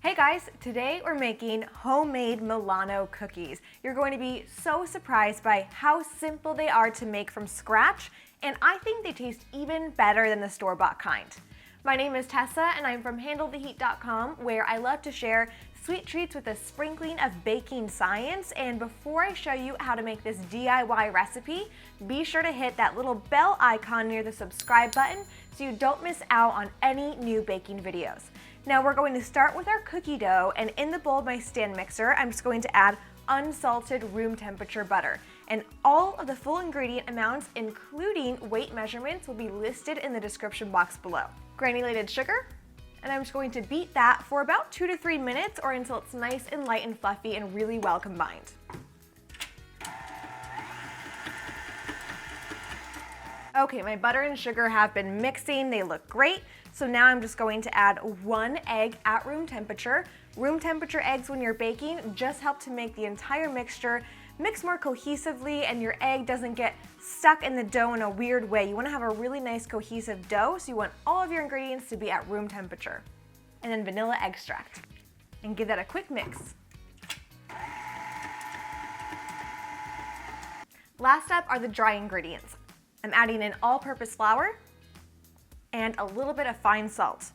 Hey guys, today we're making homemade Milano cookies. You're going to be so surprised by how simple they are to make from scratch, and I think they taste even better than the store-bought kind. My name is Tessa and I'm from handletheheat.com, where I love to share sweet treats with a sprinkling of baking science. And before I show you how to make this DIY recipe, be sure to hit that little bell icon near the subscribe button so you don't miss out on any new baking videos. Now we're going to start with our cookie dough, and in the bowl of my stand mixer, I'm just going to add unsalted room temperature butter. And all of the full ingredient amounts, including weight measurements, will be listed in the description box below. Granulated sugar, and I'm just going to beat that for about 2 to 3 minutes or until it's nice and light and fluffy and really well combined. Okay, my butter and sugar have been mixing, they look great. So now I'm just going to add 1 egg at room temperature. Room temperature eggs when you're baking just help to make the entire mixture mix more cohesively and your egg doesn't get stuck in the dough in a weird way. You want to have a really nice cohesive dough, so you want all of your ingredients to be at room temperature. And then vanilla extract. And give that a quick mix. Last up are the dry ingredients. I'm adding in all-purpose flour and a little bit of fine salt.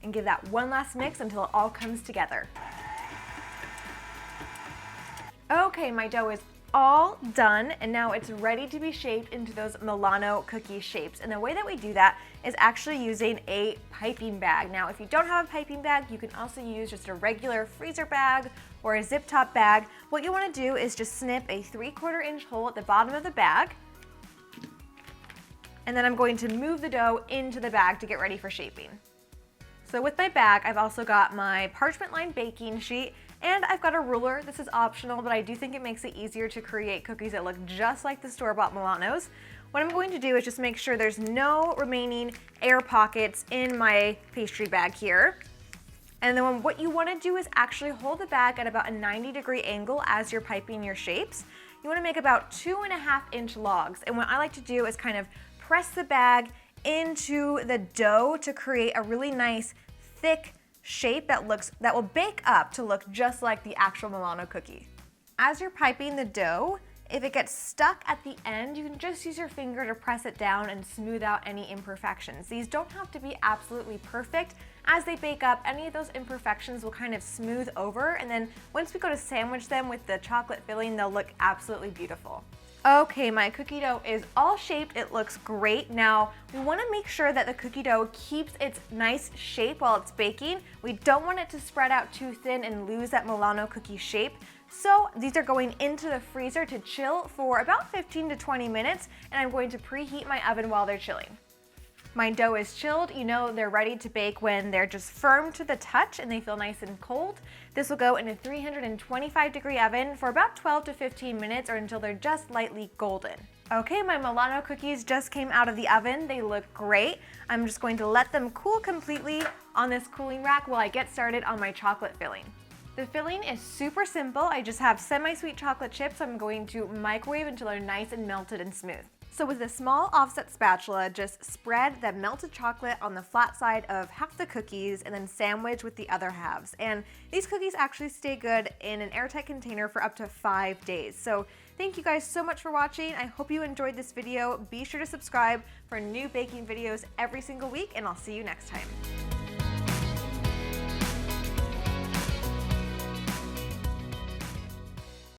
And give that one last mix until it all comes together. Okay, my dough is all done, and now it's ready to be shaped into those Milano cookie shapes. And the way that we do that is actually using a piping bag. Now, if you don't have a piping bag, you can also use just a regular freezer bag or a zip top bag. What you want to do is just snip a 3/4 inch hole at the bottom of the bag. And then I'm going to move the dough into the bag to get ready for shaping. So with my bag, I've also got my parchment lined baking sheet, and I've got a ruler. This is optional, but I do think it makes it easier to create cookies that look just like the store-bought Milanos. What I'm going to do is just make sure there's no remaining air pockets in my pastry bag here. And then what you want to do is actually hold the bag at about a 90-degree angle as you're piping your shapes. You want to make about 2.5 inch logs. And what I like to do is kind of press the bag into the dough to create a really nice thick shape that will bake up to look just like the actual Milano cookie. As you're piping the dough, if it gets stuck at the end, you can just use your finger to press it down and smooth out any imperfections. These don't have to be absolutely perfect. As they bake up, any of those imperfections will kind of smooth over, and then once we go to sandwich them with the chocolate filling, they'll look absolutely beautiful. Okay, my cookie dough is all shaped. It looks great. Now, we want to make sure that the cookie dough keeps its nice shape while it's baking. We don't want it to spread out too thin and lose that Milano cookie shape. So these are going into the freezer to chill for about 15 to 20 minutes, and I'm going to preheat my oven while they're chilling. My dough is chilled. You know they're ready to bake when they're just firm to the touch and they feel nice and cold. This will go in a 325-degree oven for about 12 to 15 minutes or until they're just lightly golden. Okay, my Milano cookies just came out of the oven. They look great. I'm just going to let them cool completely on this cooling rack while I get started on my chocolate filling. The filling is super simple. I just have semi-sweet chocolate chips I'm going to microwave until they're nice and melted and smooth. So with a small offset spatula, just spread the melted chocolate on the flat side of half the cookies and then sandwich with the other halves. And these cookies actually stay good in an airtight container for up to 5 days. So thank you guys so much for watching. I hope you enjoyed this video. Be sure to subscribe for new baking videos every single week, and I'll see you next time.